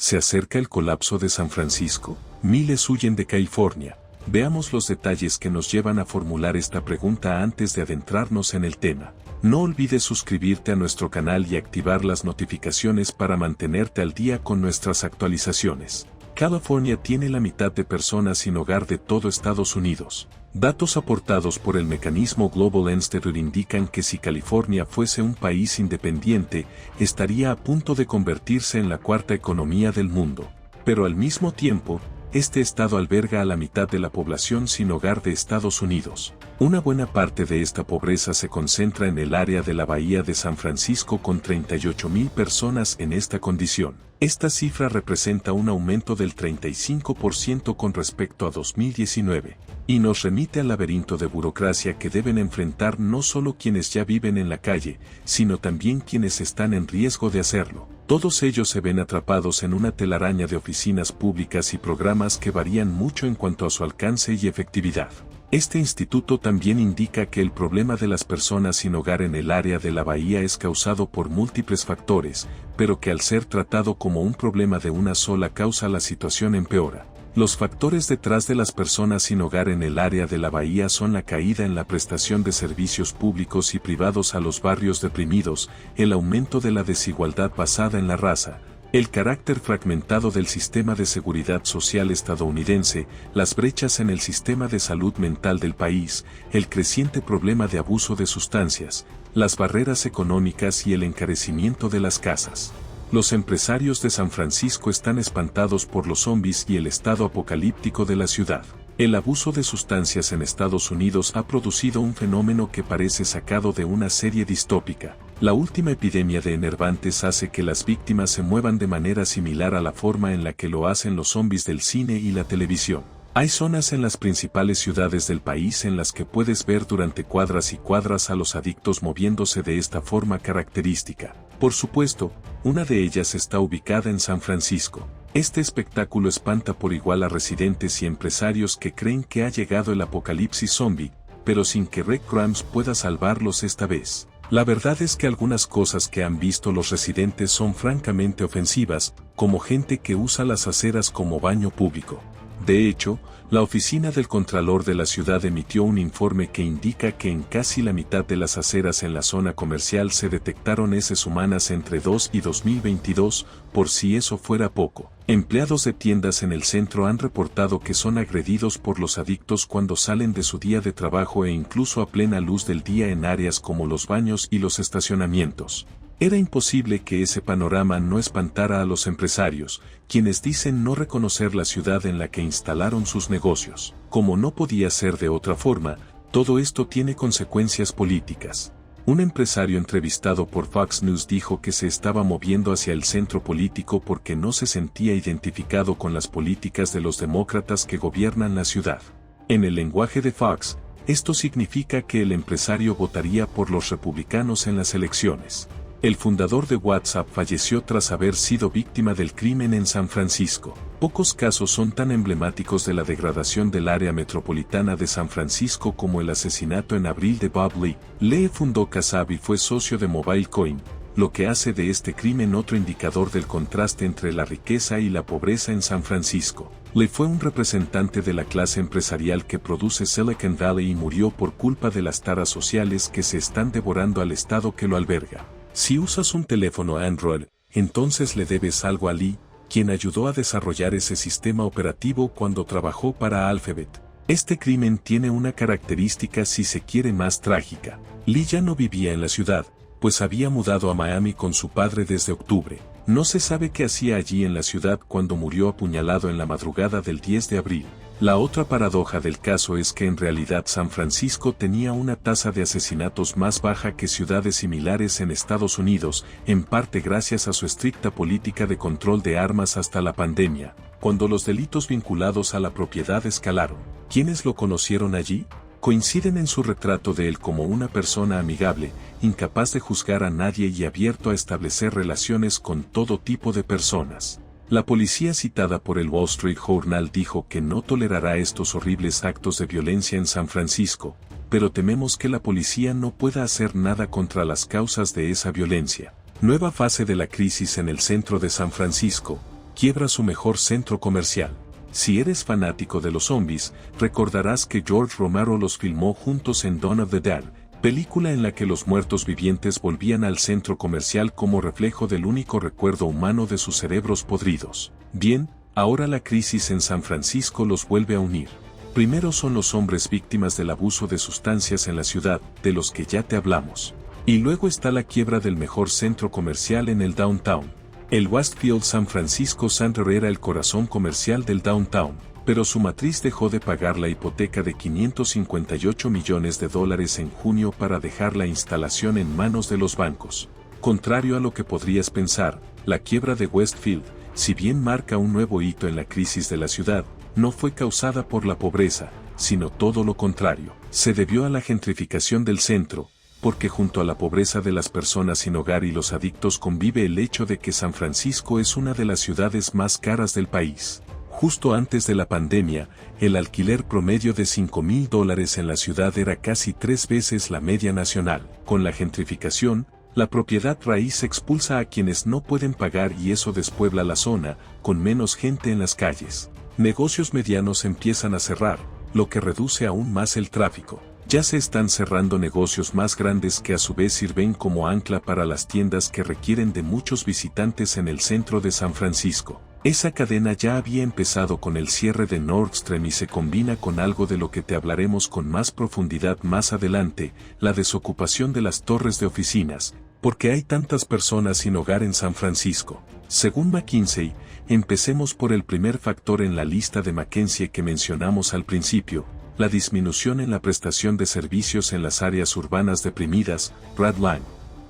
¿Se acerca el colapso de San Francisco? Miles huyen de California. Veamos los detalles que nos llevan a formular esta pregunta antes de adentrarnos en el tema. No olvides suscribirte a nuestro canal y activar las notificaciones para mantenerte al día con nuestras actualizaciones. California tiene la mitad de personas sin hogar de todo Estados Unidos. Datos aportados por el mecanismo Global Institute indican que si California fuese un país independiente, estaría a punto de convertirse en la cuarta economía del mundo. Pero al mismo tiempo, este estado alberga a la mitad de la población sin hogar de Estados Unidos. Una buena parte de esta pobreza se concentra en el área de la Bahía de San Francisco con 38,000 personas en esta condición. Esta cifra representa un aumento del 35% con respecto a 2019, y nos remite al laberinto de burocracia que deben enfrentar no solo quienes ya viven en la calle, sino también quienes están en riesgo de hacerlo. Todos ellos se ven atrapados en una telaraña de oficinas públicas y programas que varían mucho en cuanto a su alcance y efectividad. Este instituto también indica que el problema de las personas sin hogar en el área de la bahía es causado por múltiples factores, pero que al ser tratado como un problema de una sola causa la situación empeora. Los factores detrás de las personas sin hogar en el área de la bahía son la caída en la prestación de servicios públicos y privados a los barrios deprimidos, el aumento de la desigualdad basada en la raza, el carácter fragmentado del sistema de seguridad social estadounidense, las brechas en el sistema de salud mental del país, el creciente problema de abuso de sustancias, las barreras económicas y el encarecimiento de las casas. Los empresarios de San Francisco están espantados por los zombies y el estado apocalíptico de la ciudad. El abuso de sustancias en Estados Unidos ha producido un fenómeno que parece sacado de una serie distópica. La última epidemia de enervantes hace que las víctimas se muevan de manera similar a la forma en la que lo hacen los zombies del cine y la televisión. Hay zonas en las principales ciudades del país en las que puedes ver durante cuadras y cuadras a los adictos moviéndose de esta forma característica. Por supuesto, una de ellas está ubicada en San Francisco. Este espectáculo espanta por igual a residentes y empresarios que creen que ha llegado el apocalipsis zombie, pero sin que Rick Grimes pueda salvarlos esta vez. La verdad es que algunas cosas que han visto los residentes son francamente ofensivas, como gente que usa las aceras como baño público. De hecho, la oficina del Contralor de la ciudad emitió un informe que indica que en casi la mitad de las aceras en la zona comercial se detectaron heces humanas entre 2 y 2022, por si eso fuera poco. Empleados de tiendas en el centro han reportado que son agredidos por los adictos cuando salen de su día de trabajo e incluso a plena luz del día en áreas como los baños y los estacionamientos. Era imposible que ese panorama no espantara a los empresarios, quienes dicen no reconocer la ciudad en la que instalaron sus negocios. Como no podía ser de otra forma, todo esto tiene consecuencias políticas. Un empresario entrevistado por Fox News dijo que se estaba moviendo hacia el centro político porque no se sentía identificado con las políticas de los demócratas que gobiernan la ciudad. En el lenguaje de Fox, esto significa que el empresario votaría por los republicanos en las elecciones. El fundador de WhatsApp falleció tras haber sido víctima del crimen en San Francisco. Pocos casos son tan emblemáticos de la degradación del área metropolitana de San Francisco como el asesinato en abril de Bob Lee. Lee fundó Kasab y fue socio de MobileCoin, lo que hace de este crimen otro indicador del contraste entre la riqueza y la pobreza en San Francisco. Lee fue un representante de la clase empresarial que produce Silicon Valley y murió por culpa de las taras sociales que se están devorando al estado que lo alberga. Si usas un teléfono Android, entonces le debes algo a Lee, quien ayudó a desarrollar ese sistema operativo cuando trabajó para Alphabet. Este crimen tiene una característica si se quiere más trágica. Lee ya no vivía en la ciudad, pues había mudado a Miami con su padre desde octubre. No se sabe qué hacía allí en la ciudad cuando murió apuñalado en la madrugada del 10 de abril. La otra paradoja del caso es que en realidad San Francisco tenía una tasa de asesinatos más baja que ciudades similares en Estados Unidos, en parte gracias a su estricta política de control de armas hasta la pandemia, cuando los delitos vinculados a la propiedad escalaron. ¿Quiénes lo conocieron allí? Coinciden en su retrato de él como una persona amigable, incapaz de juzgar a nadie y abierto a establecer relaciones con todo tipo de personas. La policía citada por el Wall Street Journal dijo que no tolerará estos horribles actos de violencia en San Francisco, pero tememos que la policía no pueda hacer nada contra las causas de esa violencia. Nueva fase de la crisis en el centro de San Francisco. quiebra su mejor centro comercial. Si eres fanático de los zombies, recordarás que George Romero los filmó juntos en Dawn of the Dead, película en la que los muertos vivientes volvían al centro comercial como reflejo del único recuerdo humano de sus cerebros podridos. Bien, ahora la crisis en San Francisco los vuelve a unir. Primero son los hombres víctimas del abuso de sustancias en la ciudad, de los que ya te hablamos. Y luego está la quiebra del mejor centro comercial en el downtown. El Westfield San Francisco Center era el corazón comercial del downtown, pero su matriz dejó de pagar la hipoteca de $558 millones en junio para dejar la instalación en manos de los bancos. Contrario a lo que podrías pensar, la quiebra de Westfield, si bien marca un nuevo hito en la crisis de la ciudad, no fue causada por la pobreza, sino todo lo contrario. Se debió a la gentrificación del centro, porque junto a la pobreza de las personas sin hogar y los adictos convive el hecho de que San Francisco es una de las ciudades más caras del país. Justo antes de la pandemia, el alquiler promedio de $5,000 en la ciudad era casi 3 veces la media nacional. Con la gentrificación, la propiedad raíz expulsa a quienes no pueden pagar y eso despuebla la zona, con menos gente en las calles. Negocios medianos empiezan a cerrar, lo que reduce aún más el tráfico. Ya se están cerrando negocios más grandes que a su vez sirven como ancla para las tiendas que requieren de muchos visitantes en el centro de San Francisco. Esa cadena ya había empezado con el cierre de Nordstrom y se combina con algo de lo que te hablaremos con más profundidad más adelante, la desocupación de las torres de oficinas, porque hay tantas personas sin hogar en San Francisco. Según McKinsey, empecemos por el primer factor en la lista de McKinsey que mencionamos al principio, la disminución en la prestación de servicios en las áreas urbanas deprimidas, redline.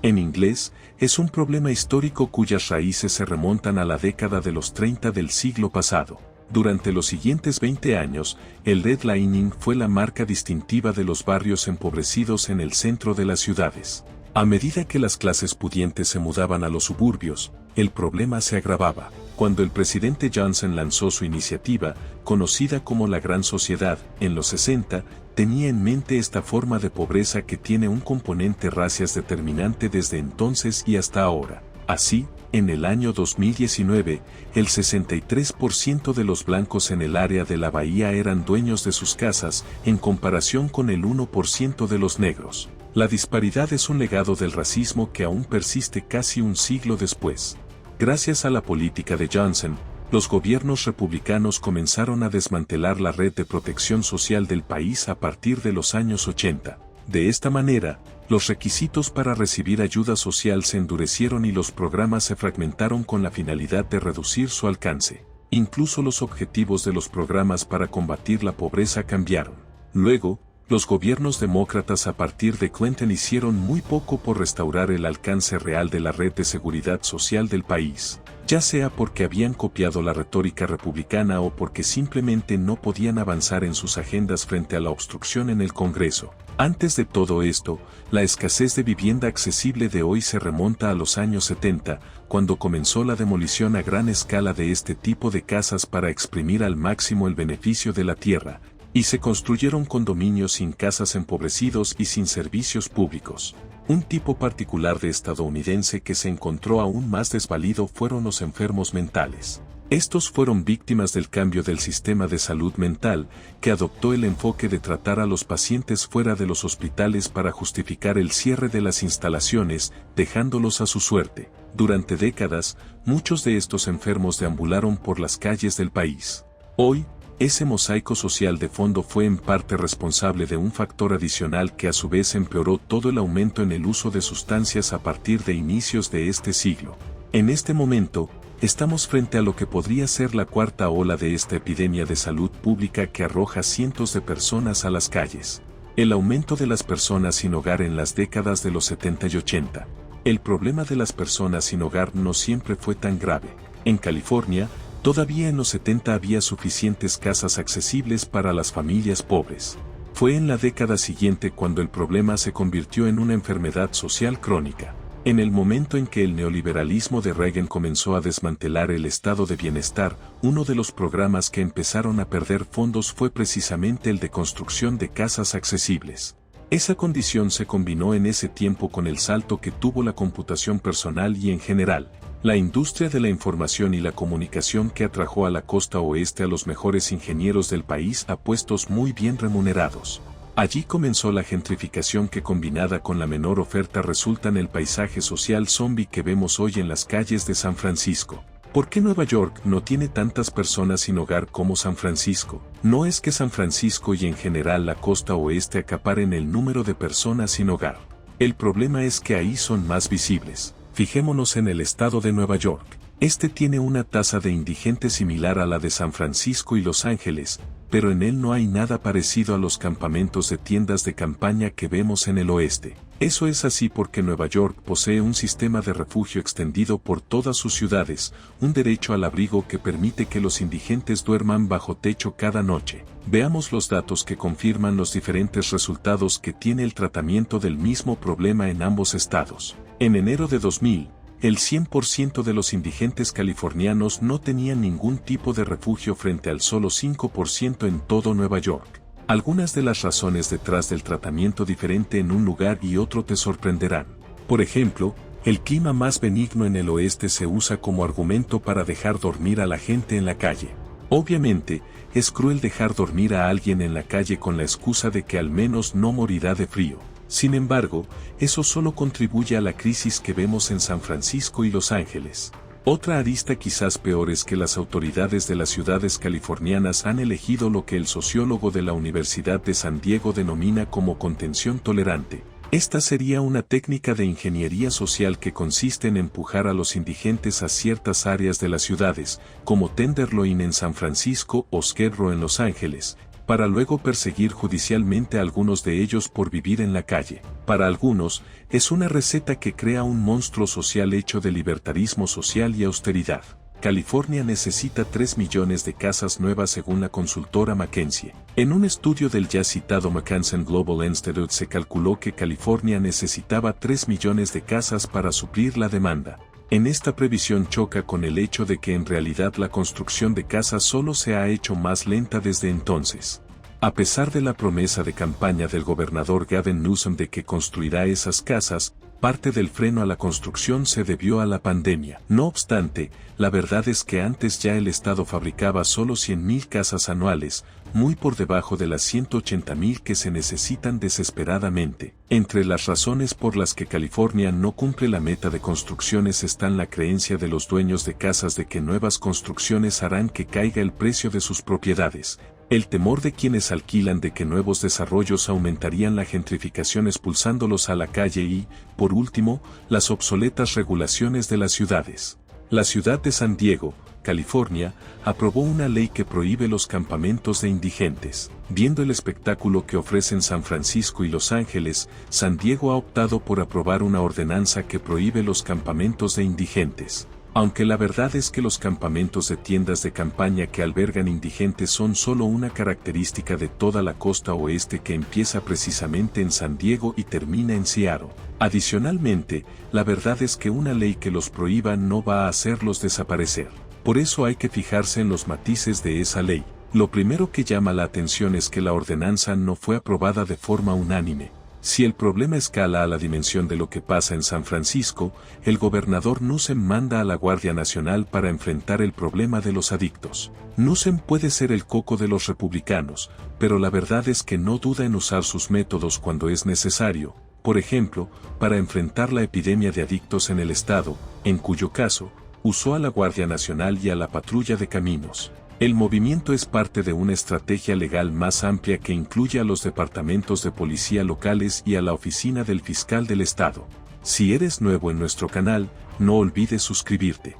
En inglés, es un problema histórico cuyas raíces se remontan a la década de los 30 del siglo pasado. Durante los siguientes 20 años, el redlining fue la marca distintiva de los barrios empobrecidos en el centro de las ciudades. A medida que las clases pudientes se mudaban a los suburbios, el problema se agravaba. Cuando el presidente Johnson lanzó su iniciativa, conocida como la Gran Sociedad, en los 60, tenía en mente esta forma de pobreza que tiene un componente racial determinante desde entonces y hasta ahora. Así, en el año 2019, el 63% de los blancos en el área de la bahía eran dueños de sus casas, en comparación con el 1% de los negros. La disparidad es un legado del racismo que aún persiste casi un siglo después. Gracias a la política de Johnson, los gobiernos republicanos comenzaron a desmantelar la red de protección social del país a partir de los años 80. De esta manera, los requisitos para recibir ayuda social se endurecieron y los programas se fragmentaron con la finalidad de reducir su alcance. Incluso los objetivos de los programas para combatir la pobreza cambiaron. Luego, los gobiernos demócratas a partir de Clinton hicieron muy poco por restaurar el alcance real de la red de seguridad social del país, ya sea porque habían copiado la retórica republicana o porque simplemente no podían avanzar en sus agendas frente a la obstrucción en el Congreso. Antes de todo esto, la escasez de vivienda accesible de hoy se remonta a los años 70, cuando comenzó la demolición a gran escala de este tipo de casas para exprimir al máximo el beneficio de la tierra, y se construyeron condominios sin casas empobrecidos y sin servicios públicos. Un tipo particular de estadounidense que se encontró aún más desvalido fueron los enfermos mentales. Estos fueron víctimas del cambio del sistema de salud mental, que adoptó el enfoque de tratar a los pacientes fuera de los hospitales para justificar el cierre de las instalaciones, dejándolos a su suerte. Durante décadas, muchos de estos enfermos deambularon por las calles del país. Hoy, ese mosaico social de fondo fue en parte responsable de un factor adicional que a su vez empeoró todo el aumento en el uso de sustancias a partir de inicios de este siglo. En este momento, estamos frente a lo que podría ser la cuarta ola de esta epidemia de salud pública que arroja cientos de personas a las calles. El aumento de las personas sin hogar en las décadas de los 70 y 80. El problema de las personas sin hogar no siempre fue tan grave. En California, todavía en los 70 había suficientes casas accesibles para las familias pobres. Fue en la década siguiente cuando el problema se convirtió en una enfermedad social crónica. En el momento en que el neoliberalismo de Reagan comenzó a desmantelar el estado de bienestar, uno de los programas que empezaron a perder fondos fue precisamente el de construcción de casas accesibles. Esa condición se combinó en ese tiempo con el salto que tuvo la computación personal y en general, La industria de la información y la comunicación que atrajo a la costa oeste a los mejores ingenieros del país a puestos muy bien remunerados. Allí comenzó la gentrificación que combinada con la menor oferta resulta en el paisaje social zombie que vemos hoy en las calles de San Francisco. ¿Por qué Nueva York no tiene tantas personas sin hogar como San Francisco? No es que San Francisco y en general la costa oeste acaparen el número de personas sin hogar. El problema es que ahí son más visibles. Fijémonos en el estado de Nueva York. Este tiene una tasa de indigentes similar a la de San Francisco y Los Ángeles, pero en él no hay nada parecido a los campamentos de tiendas de campaña que vemos en el oeste. Eso es así porque Nueva York posee un sistema de refugio extendido por todas sus ciudades, un derecho al abrigo que permite que los indigentes duerman bajo techo cada noche. Veamos los datos que confirman los diferentes resultados que tiene el tratamiento del mismo problema en ambos estados. En enero de 2000, el 100% de los indigentes californianos no tenían ningún tipo de refugio frente al solo 5% en todo Nueva York. Algunas de las razones detrás del tratamiento diferente en un lugar y otro te sorprenderán. Por ejemplo, el clima más benigno en el oeste se usa como argumento para dejar dormir a la gente en la calle. Obviamente, es cruel dejar dormir a alguien en la calle con la excusa de que al menos no morirá de frío. Sin embargo, eso solo contribuye a la crisis que vemos en San Francisco y Los Ángeles. Otra arista quizás peor es que las autoridades de las ciudades californianas han elegido lo que el sociólogo de la Universidad de San Diego denomina como contención tolerante. Esta sería una técnica de ingeniería social que consiste en empujar a los indigentes a ciertas áreas de las ciudades, como Tenderloin en San Francisco o Skid Row en Los Ángeles, para luego perseguir judicialmente a algunos de ellos por vivir en la calle. Para algunos, es una receta que crea un monstruo social hecho de libertarismo social y austeridad. California necesita 3 millones de casas nuevas según la consultora McKinsey. En un estudio del ya citado McKinsey Global Institute se calculó que California necesitaba 3 millones de casas para suplir la demanda. En esta previsión choca con el hecho de que en realidad la construcción de casas solo se ha hecho más lenta desde entonces. A pesar de la promesa de campaña del gobernador Gavin Newsom de que construirá esas casas, parte del freno a la construcción se debió a la pandemia. No obstante, la verdad es que antes ya el estado fabricaba solo 100,000 casas anuales, muy por debajo de las 180,000 que se necesitan desesperadamente. Entre las razones por las que California no cumple la meta de construcciones están la creencia de los dueños de casas de que nuevas construcciones harán que caiga el precio de sus propiedades, el temor de quienes alquilan de que nuevos desarrollos aumentarían la gentrificación expulsándolos a la calle y, por último, las obsoletas regulaciones de las ciudades. La ciudad de San Diego, California, aprobó una ley que prohíbe los campamentos de indigentes. Viendo el espectáculo que ofrecen San Francisco y Los Ángeles, San Diego ha optado por aprobar una ordenanza que prohíbe los campamentos de indigentes. Aunque la verdad es que los campamentos de tiendas de campaña que albergan indigentes son solo una característica de toda la costa oeste que empieza precisamente en San Diego y termina en Seattle. Adicionalmente, la verdad es que una ley que los prohíba no va a hacerlos desaparecer. Por eso hay que fijarse en los matices de esa ley. Lo primero que llama la atención es que la ordenanza no fue aprobada de forma unánime. Si el problema escala a la dimensión de lo que pasa en San Francisco, el gobernador Newsom manda a la Guardia Nacional para enfrentar el problema de los adictos. Newsom puede ser el coco de los republicanos, pero la verdad es que no duda en usar sus métodos cuando es necesario, por ejemplo, para enfrentar la epidemia de adictos en el estado, en cuyo caso, usó a la Guardia Nacional y a la Patrulla de Caminos. El movimiento es parte de una estrategia legal más amplia que incluye a los departamentos de policía locales y a la oficina del fiscal del estado. Si eres nuevo en nuestro canal, no olvides suscribirte.